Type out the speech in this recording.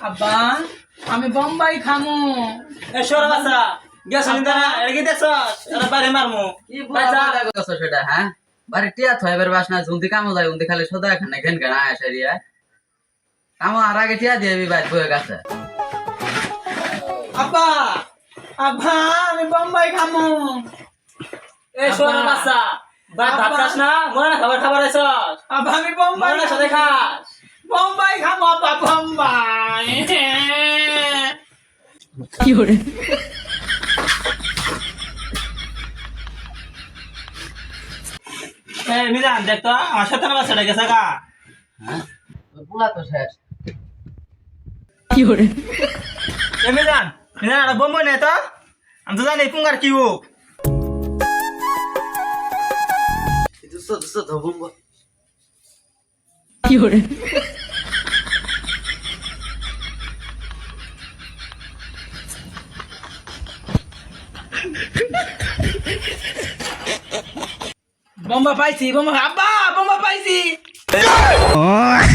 আব্বা আমি বোম্বাই খামু। এ সর বাসা গ্যাস নিন্দা না এড়ে দেখছ এরা বাইরে মারমু কি বুড়া কথা সেটা হ্যাঁ বাড়ি টিয়া থয় এবার বাস না জলদি কামো যায় উন্দি খালি সদা এখানে ঘেন ঘেন আয় সারিয়া কামো আর আগে টিয়া দিয়ে বাইর বয়ে গেছে আব্বা আব্বা আমি বোম্বাই খামু। এ সর বাসা ভাত খাস না মনে খাবার আইছস আব্বা আমি বোম্বাই মনে সাথে খাস বোম্বাই খামু আব্বা বোম্বাই। এ মিজান দেখ তো আমার সাথে না বাসাটা গেছে গা হ্যাঁ বুড়া তো শেষ এ মিজান মিজান আর বোম্বই নাই তো আমি তো জানি পুঙ্গার কি হোক দুশো দুশো ধবুম্ব বোম্বা পাইছি বোম্বা আব্বা বোম্বা পাইছি।